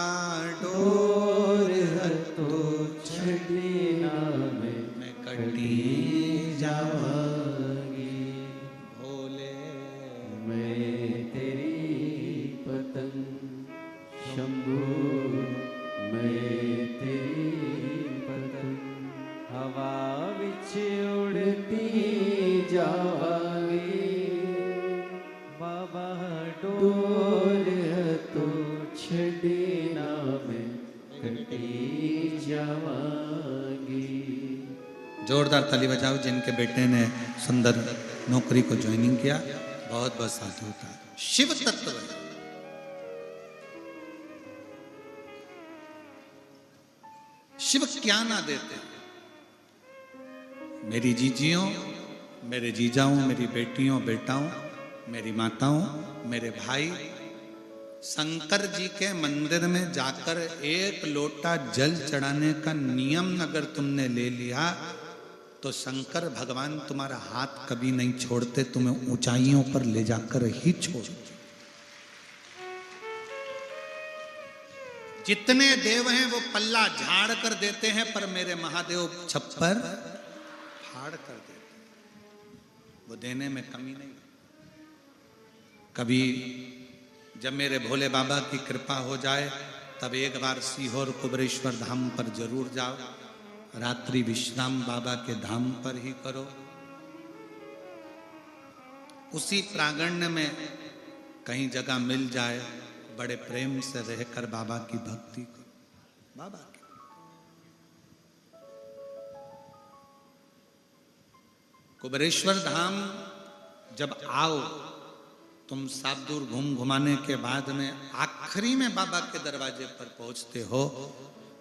डोर हटो छठी नाम मैं कटी जाऊंगी। भोले मैं तेरी पतंग, शंभू मैं तेरी पतंग हवा विच उड़ती जावांगी बाबा, डोर तो छड़ी ना मैं कटी जावांगी। जोरदार ताली बजाओ जिनके बेटे ने सुंदर नौकरी को ज्वाइनिंग किया, बहुत बहुत साधु होता है। शिव तत्व है। शिव क्या ना देते। मेरी जीजियों, मेरे जीजाओं, मेरी बेटियों बेटाओं, मेरी माताओं, मेरे भाई, शंकर जी के मंदिर में जाकर एक लोटा जल चढ़ाने का नियम अगर तुमने ले लिया तो शंकर भगवान तुम्हारा हाथ कभी नहीं छोड़ते, तुम्हें ऊंचाइयों पर ले जाकर ही छोड़ते। जितने देव हैं वो पल्ला झाड़ कर देते हैं, पर मेरे महादेव छप्पर फाड़ कर देते हैं। वो देने में कमी नहीं। कभी जब मेरे भोले बाबा की कृपा हो जाए तब एक बार सीहोर कुबरेश्वर धाम पर जरूर जाओ, रात्रि विश्राम बाबा के धाम पर ही करो। उसी प्रांगण में कहीं जगह मिल जाए, बड़े प्रेम से रहकर बाबा की भक्ति करो। बाबा की कुबरेश्वर धाम जब आओ, तुम सात दूर घूम घुमाने के बाद में आखिरी में बाबा के दरवाजे पर पहुंचते हो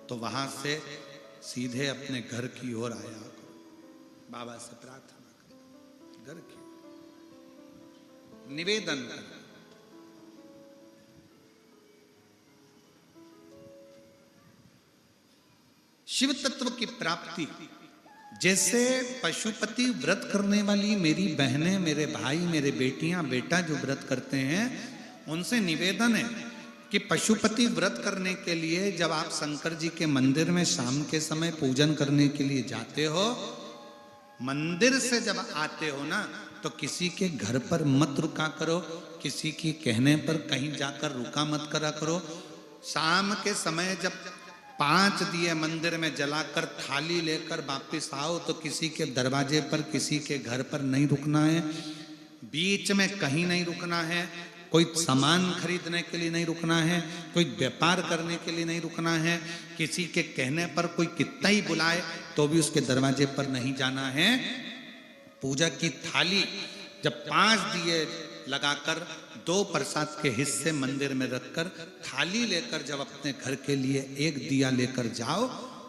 तो वहां से सीधे अपने घर की ओर आया करो, बाबा से प्रार्थना करो, घर की निवेदन करो। शिव तत्व की प्राप्ति, जैसे पशुपति व्रत करने वाली मेरी बहनें, मेरे भाई, मेरे बेटियां बेटा जो व्रत करते हैं, उनसे निवेदन है कि पशुपति व्रत करने के लिए जब आप शंकर जी के मंदिर में शाम के समय पूजन करने के लिए जाते हो, मंदिर से जब आते हो ना तो किसी के घर पर मत रुका करो, किसी के कहने पर कहीं जाकर रुका मत करा करो। शाम के समय जब 5 दिए मंदिर में जलाकर थाली लेकर वापिस आओ तो किसी के दरवाजे पर, किसी के घर पर नहीं रुकना है, बीच में कहीं नहीं रुकना है, कोई सामान खरीदने के लिए नहीं रुकना है, कोई व्यापार करने के लिए नहीं रुकना है, किसी के कहने पर कोई कितना ही बुलाए तो भी उसके दरवाजे पर नहीं जाना है। पूजा की थाली जब 5 दिए लगाकर 2 प्रसाद के हिस्से मंदिर में रखकर थाली लेकर जब अपने घर के लिए 1 दिया लेकर जाओ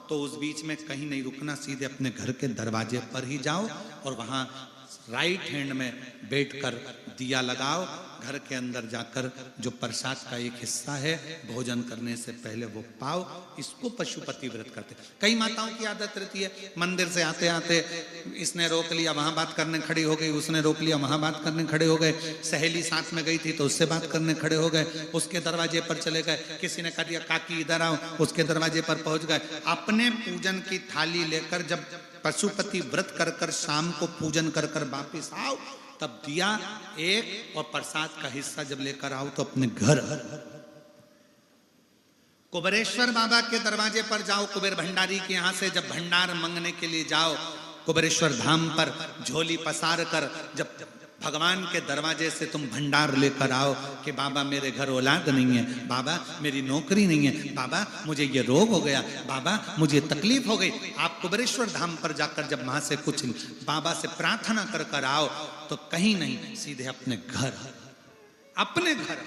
तो उस बीच में कहीं नहीं रुकना, सीधे अपने घर के दरवाजे पर ही जाओ और वहां राइट हैंड में बैठकर दिया लगाओ। घर के अंदर जाकर जो प्रसाद का एक हिस्सा है भोजन करने से पहले वो पाओ। इसको पशुपति व्रत करते। कई माताओं की आदत रहती है, मंदिर से आते आते इसने रोक लिया, वहां बात करने खड़ी हो गई, उसने रोक लिया, वहां बात करने खड़े हो गए, सहेली साथ में गई थी तो उससे बात करने खड़े हो गए, उसके दरवाजे पर चले गए, किसी ने कह दिया काकी इधर आओ, उसके दरवाजे पर पहुंच गए। अपने पूजन की थाली लेकर जब पशुपति व्रत कर कर शाम को पूजन कर कर वापिस आओ तब दिया एक और प्रसाद का हिस्सा जब लेकर आओ तो अपने घर। कुबेरेश्वर बाबा के दरवाजे पर जाओ, कुबेर भंडारी के यहां से जब भंडार मांगने के लिए जाओ, कुबेरेश्वर धाम पर झोली पसार कर जब भगवान के दरवाजे से तुम भंडार लेकर आओ कि बाबा मेरे घर औलाद नहीं है, बाबा मेरी नौकरी नहीं है, बाबा मुझे ये रोग हो गया, बाबा मुझे तकलीफ हो गई। आप कुबेरेश्वर धाम पर जाकर जब वहां से कुछ बाबा से प्रार्थना कर कर आओ तो कहीं नहीं, सीधे अपने घर, अपने घर।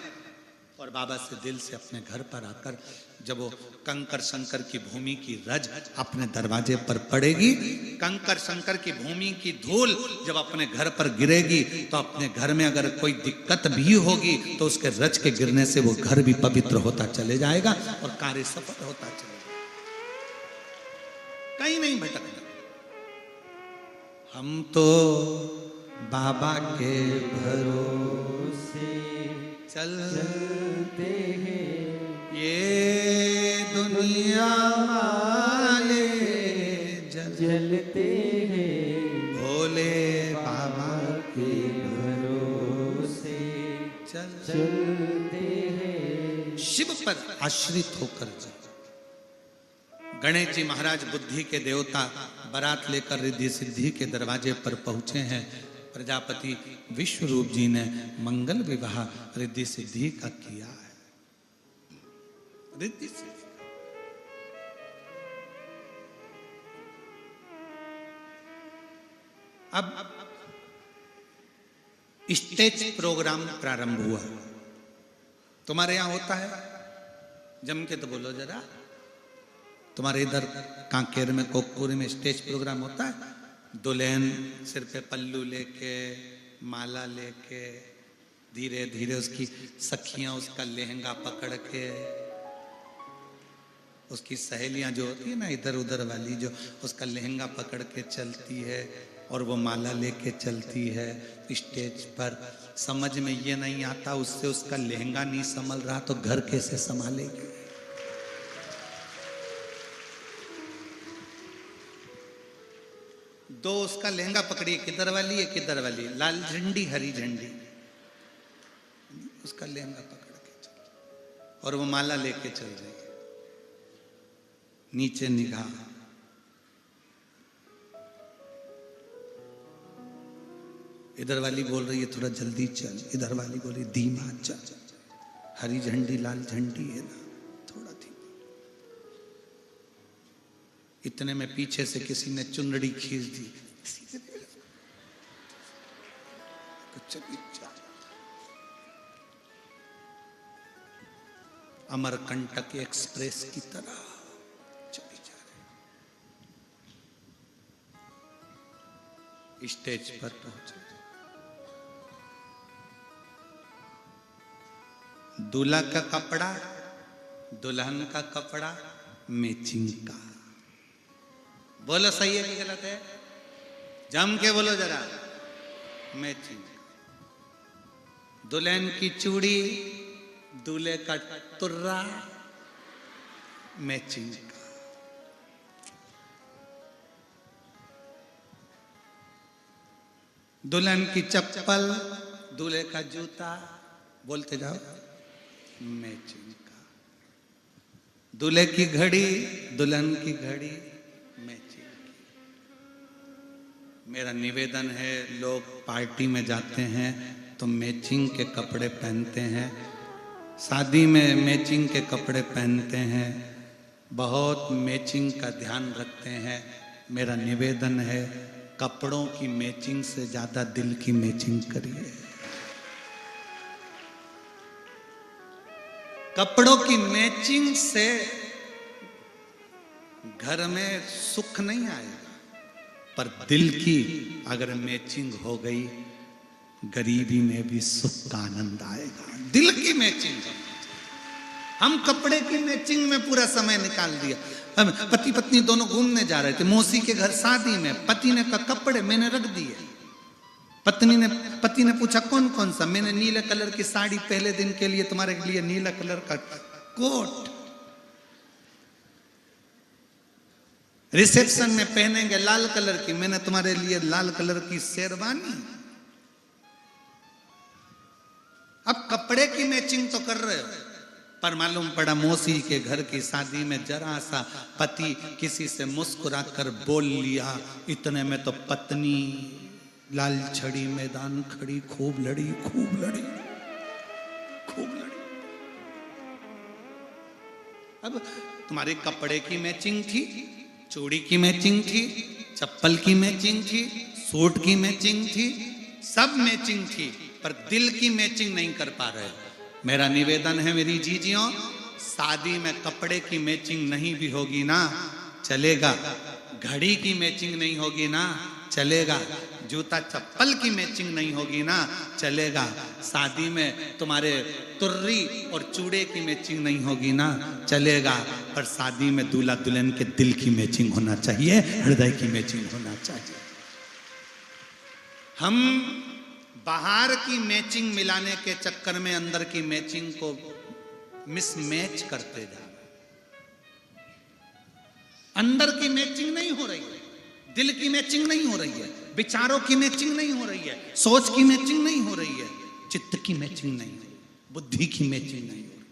और बाबा से दिल से अपने घर पर आकर जब वो कंकर शंकर की भूमि की रज अपने दरवाजे पर पड़ेगी, कंकर शंकर की भूमि की धूल जब अपने घर पर गिरेगी तो अपने घर में अगर कोई दिक्कत भी होगी तो उसके रज के गिरने से वो घर भी पवित्र होता चले जाएगा और कार्य सफल होता चलेगा, कहीं नहीं भटकना। हम तो बाबा के भरोसे चलते हैं, ये दुनिया वाले जलते हैं, भोले बाबा के भरोसे चलते हैं। शिव पर आश्रित होकर चल। गणेश जी महाराज बुद्धि के देवता बारात लेकर रिद्धि सिद्धि के दरवाजे पर पहुंचे हैं। प्रजापति विश्वरूप जी ने मंगल विवाह रिद्धि सिद्धि का किया है। रिद्धि सिद्धि अब स्टेज प्रोग्राम प्रारंभ हुआ। तुम्हारे यहां होता है? जम के तो बोलो जरा। तुम्हारे इधर कांकेर में कोकपुरी में स्टेज प्रोग्राम होता है? दुल्हन सिर पे पल्लू लेके माला लेके धीरे धीरे उसकी सखियां उसका लहंगा पकड़ के, उसकी सहेलियां जो होती है ना इधर उधर वाली, जो उसका लहंगा पकड़ के चलती है और वो माला लेके चलती है स्टेज पर। समझ में ये नहीं आता, उससे उसका लहंगा नहीं संभल रहा तो घर कैसे संभालेगी? दो उसका लहंगा पकड़िए, किधर वाली है किधर वाली, लाल झंडी हरी झंडी, उसका लहंगा पकड़ के चल और वो माला लेके चल रही है। नीचे निगाह, इधर वाली बोल रही है थोड़ा जल्दी चल, इधर वाली बोली धीमा चल, हरी झंडी लाल झंडी है ना, थोड़ा धीमा। इतने में पीछे से किसी ने चुनड़ी खींच दी, अमरकंटक एक्सप्रेस की तरह चली जा रही। स्टेज पर पहुंचे, दूल्हा का कपड़ा दुल्हन का कपड़ा मैचिंग का। बोलो सही है कि गलत है? जम के बोलो जरा। मैचिंग। दुल्हन की चूड़ी दूल्हे का तुर्रा मैचिंग का। दुल्हन की चप्पल दूल्हे का जूता, बोलते जाओ, मैचिंग का। दूल्हे की घड़ी दुल्हन की घड़ी मैचिंग की। मेरा निवेदन है, लोग पार्टी में जाते हैं तो मैचिंग के कपड़े पहनते हैं, शादी में मैचिंग के कपड़े पहनते हैं, बहुत मैचिंग का ध्यान रखते हैं। मेरा निवेदन है, कपड़ों की मैचिंग से ज्यादा दिल की मैचिंग करिए। कपड़ों की मैचिंग से घर में सुख नहीं आएगा, पर दिल की अगर मैचिंग हो गई, गरीबी में भी सुख का आनंद आएगा। दिल की मैचिंग। हम कपड़े की मैचिंग में पूरा समय निकाल दिया। पति पत्नी दोनों घूमने जा रहे थे, मौसी के घर शादी में, पति ने कहा कपड़े मैंने रख दिए। पति ने पूछा कौन कौन सा? मैंने नीले कलर की साड़ी पहले दिन के लिए, तुम्हारे लिए नीला कलर का कोट, रिसेप्शन में पहनेंगे लाल कलर की, मैंने तुम्हारे लिए लाल कलर की शेरवानी। अब कपड़े की मैचिंग तो कर रहे हो, पर मालूम पड़ा मौसी के घर की शादी में जरा सा पति किसी से मुस्कुरा कर बोल लिया, इतने में तो पत्नी लाल छड़ी मैदान खड़ी, खूब लड़ी खूब लड़ी खूब लड़ी। अब तुम्हारे कपड़े की मैचिंग थी, चूड़ी की मैचिंग थी, चप्पल की मैचिंग थी, सूट की मैचिंग थी, सब मैचिंग थी, पर दिल की मैचिंग नहीं कर पा रहे। मेरा निवेदन है मेरी जीजियों, शादी में कपड़े की मैचिंग नहीं भी होगी ना चलेगा, घड़ी की मैचिंग नहीं होगी ना चलेगा, जूता चप्पल की मैचिंग नहीं होगी ना चलेगा, शादी में तुम्हारे तुर्री और चूड़े की मैचिंग नहीं होगी ना चलेगा, पर शादी में दूल्हा दुल्हन के दिल की मैचिंग होना चाहिए, हृदय की मैचिंग होना चाहिए। हम बाहर की मैचिंग मिलाने के चक्कर में अंदर की मैचिंग को मिसमैच करते जा रहे हैं। अंदर की मैचिंग नहीं हो रही है, दिल की मैचिंग नहीं हो रही है, विचारों की मैचिंग नहीं हो रही है, सोच की मैचिंग नहीं हो रही है, चित्त की मैचिंग नहीं हो रही, बुद्धि की मैचिंग नहीं हो रही,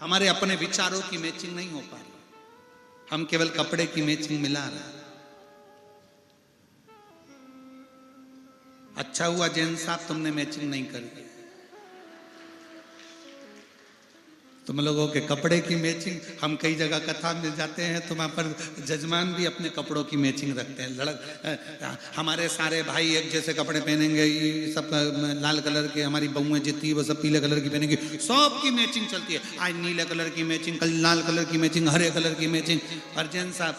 हमारे अपने विचारों की मैचिंग नहीं हो पा रही, हम केवल कपड़े की मैचिंग मिला रहे हैं। अच्छा हुआ जैन साहब तुमने मैचिंग नहीं करी, तुम लोगों के कपड़े की मैचिंग, हम कई जगह कथा में जाते हैं तो वहाँ पर जजमान भी अपने कपड़ों की मैचिंग रखते हैं। हमारे सारे भाई एक जैसे कपड़े पहनेंगे, ये सब लाल कलर के, हमारी बहुएं जितनी वो सब पीले कलर की पहनेंगी, सब की मैचिंग चलती है, आज नीले कलर की मैचिंग, कल लाल कलर की मैचिंग, हरे कलर की मैचिंग। और जैन साहब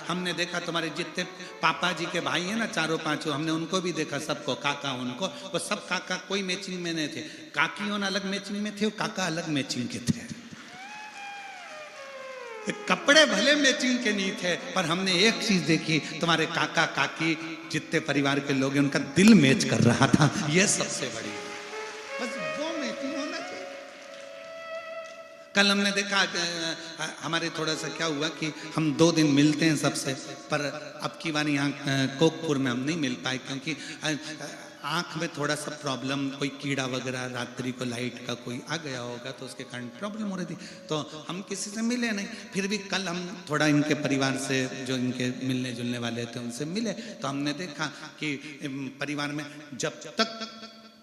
हमने देखा तुम्हारे जितने पापा जी के भाई हैं ना, चारों पांचों, हमने उनको भी देखा, सबको काका, उनको वो सब काका कोई मैचिंग में नहीं थे, काकियों अलग मैचिंग में थे और काका अलग मैचिंग के थे। कपड़े भले मैचिंग के नहीं थे, पर हमने एक चीज देखी, तुम्हारे काका काकी जितने परिवार के लोग हैं उनका दिल मैच कर रहा था, ये सबसे बड़ी, बस वो मैचिंग होना चाहिए। कल हमने देखा हमारे थोड़ा सा क्या हुआ कि हम 2 दिन मिलते हैं सबसे, पर अब की बार यहाँ कोकपुर में हम नहीं मिल पाए क्योंकि आँख में थोड़ा सा प्रॉब्लम, कोई कीड़ा वगैरह रात्रि को लाइट का कोई आ गया होगा तो उसके कारण प्रॉब्लम हो रही थी, तो हम किसी से मिले नहीं। फिर भी कल हम थोड़ा इनके परिवार से जो इनके मिलने जुलने वाले थे उनसे मिले, तो हमने देखा कि परिवार में जब तक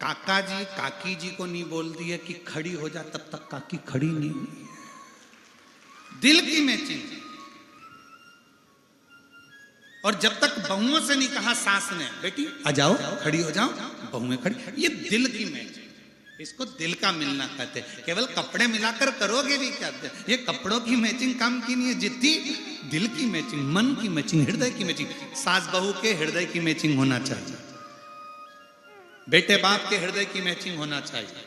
काका जी काकी जी को नहीं बोल दिए कि खड़ी हो जा, तब तक काकी खड़ी नहीं हुई है। दिल की मैचिंग। और जब तक बहुओं से नहीं कहा सास ने, बेटी आ जाओ खड़ी हो जाओ, बहुएं खड़ी, ये दिल की मैचिंग, इसको दिल का मिलना कहते हैं। केवल कपड़े मिलाकर करोगे भी क्या, ये कपड़ों की मैचिंग काम की नहीं है, जितनी दिल की मैचिंग, मन की मैचिंग, हृदय की मैचिंग। सास बहू के हृदय की मैचिंग होना चाहिए, बेटे बाप के हृदय की मैचिंग होना चाहिए,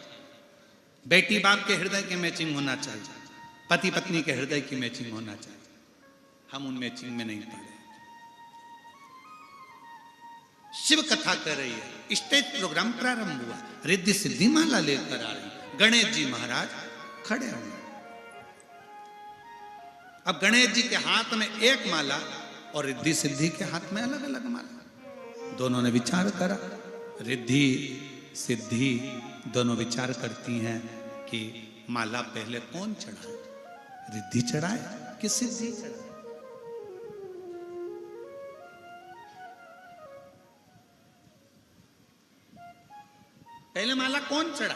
बेटी बाप के हृदय की मैचिंग होना चाहिए, पति पत्नी के हृदय की मैचिंग होना चाहिए। हम उन मैचिंग में नहीं पड़े। शिव कथा कर रही है, स्टेज प्रोग्राम प्रारंभ हुआ, रिद्धि सिद्धि माला लेकर आ रही, गणेश जी महाराज खड़े हुए। अब गणेश जी के हाथ में एक माला और रिद्धि सिद्धि के हाथ में अलग अलग माला। दोनों ने विचार करा, रिद्धि सिद्धि दोनों विचार करती हैं कि माला पहले कौन चढ़ाए, रिद्धि चढ़ाए कि सिद्धि चढ़ाए। पहले माला कौन चढ़ा,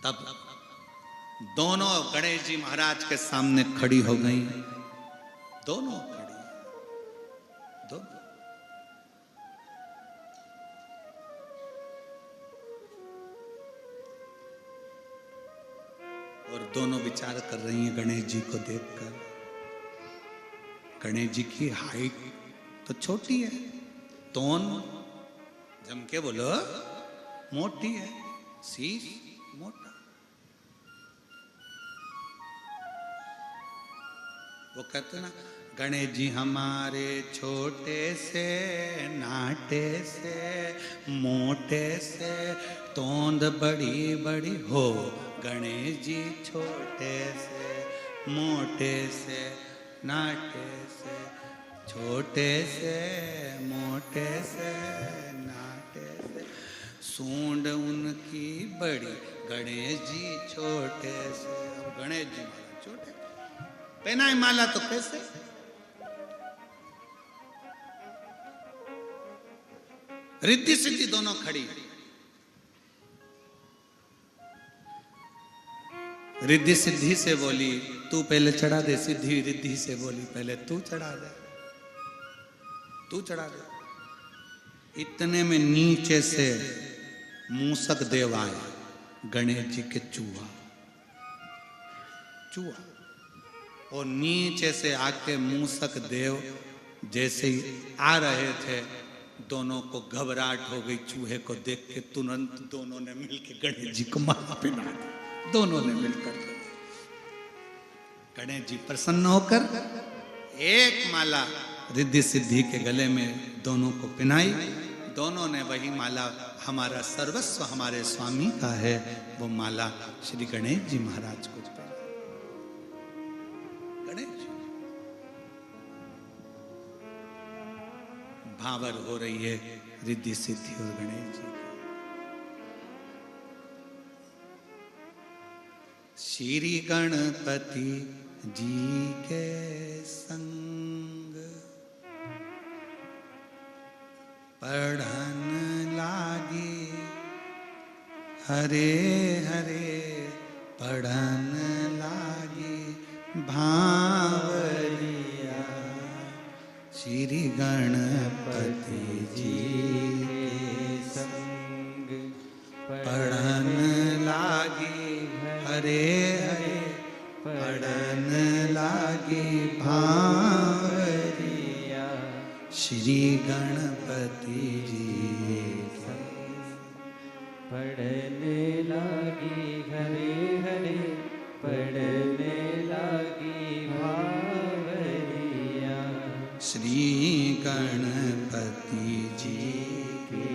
तब दोनों गणेश जी महाराज के सामने खड़ी हो गई, दोनों खड़ी, दोनों। और दोनों विचार कर रही हैं गणेश जी को देखकर। गणेश जी की हाइट तो छोटी है, तोन जम के बोलो मोटी है, शीश मोटा। वो कहते ना, गणेश जी हमारे छोटे से नाटे से मोटे से तोंद बड़ी बड़ी हो, गणेश जी छोटे से मोटे से नाटे से, छोटे से मोटे से नाटे से, सूंड उनकी बड़ी, गणेश जी छोटे से। अब गणेश जी माला छोटे, पहना है माला तो कैसे? रिद्धि सिद्धि दोनों खड़ी। रिद्धि सिद्धि से बोली तू पहले चढ़ा दे, सिद्धि रिद्धि से बोली पहले तू चढ़ा दे, तू चढ़ा दे। इतने में नीचे से मूसक देव आए, गणेश जी के चूहा, चूहा। और नीचे से आके मूसक देव जैसे ही आ रहे थे, दोनों को घबराहट हो गई। चूहे को देख के तुरंत दोनों ने मिलकर गणेश जी को माला पहना दी। दोनों ने मिलकर गणेश जी प्रसन्न होकर एक माला रिद्धि सिद्धि के गले में दोनों को पहनाई। दोनों ने वही माला, हमारा सर्वस्व हमारे स्वामी का है, वो माला श्री गणेश जी महाराज को पहनाई। गणेश जी भावर हो रही है रिद्धि सिद्धि और गणेश जी। श्री गणपति जी के संग पढ़न लागी, हरे हरे पढ़न लागी भावरिया। श्री गणपति जी के संग पढ़न लागी, हरे हरे पढ़न लागी भावरिया। श्री गणपति जी पढ़ने लागी, हरे हरे पढ़ने लागी भावरिया। श्री गणपति जी के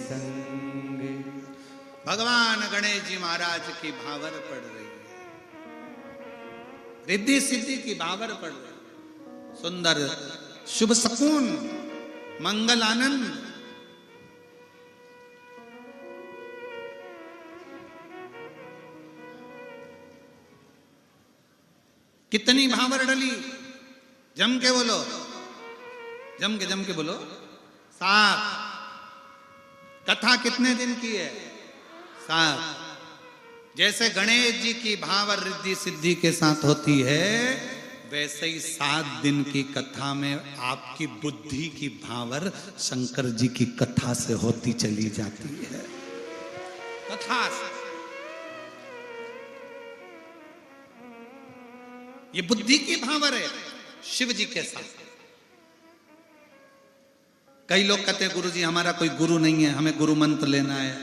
संग भगवान गणेश जी महाराज की भावर पड़ रही है, रिद्धि सिद्धि की भावर पड़ रही है। सुंदर शुभ सकून मंगल आनंद। कितनी भावर डली, जम के बोलो, जम के बोलो। 7। कथा कितने दिन की है? 7। जैसे गणेश जी की भावर रिद्धि सिद्धि के साथ होती है, वैसे ही 7 दिन की कथा में आपकी बुद्धि की भावर शंकर जी की कथा से होती चली जाती है। कथा से ये बुद्धि की भावर है शिव जी के साथ। कई लोग कहते हैं गुरु जी हमारा कोई गुरु नहीं है, हमें गुरु मंत्र लेना है,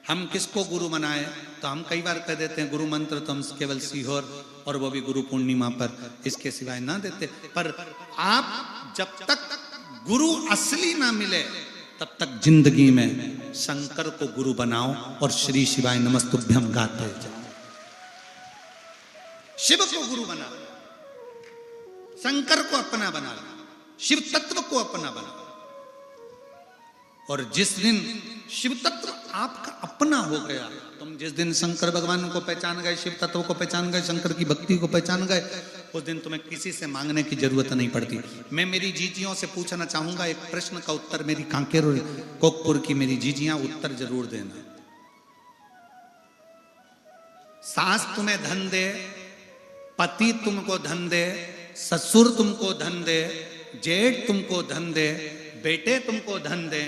हम किसको गुरु बनाए? तो हम कई बार कह देते हैं गुरु मंत्र तो हम केवल सीहोर और वो भी गुरु पूर्णिमा पर, इसके सिवाय ना देते। पर आप जब तक गुरु असली ना मिले तब तक जिंदगी में शंकर को गुरु बनाओ और श्री शिवाय नमस्तुभ्यम गाते जाओ। शिव को गुरु बना, शंकर को अपना बना, शिव तत्व को अपना बना। और जिस दिन शिव तत्व आपका अपना हो गया, तुम जिस दिन शंकर भगवान को पहचान गए, शिव तत्व को पहचान गए, शंकर की भक्ति को पहचान गए, उस दिन तुम्हें किसी से मांगने की जरूरत नहीं पड़ती। मैं मेरी जीजियों से पूछना चाहूंगा एक प्रश्न का उत्तर, मेरी कांकेर और कोकपुर की मेरी जीजियां उत्तर जरूर देना। सास तुम्हें धन दे, पति तुमको धन दे, ससुर तुमको धन दे, जेठ तुमको धन दे, बेटे तुमको धन दे,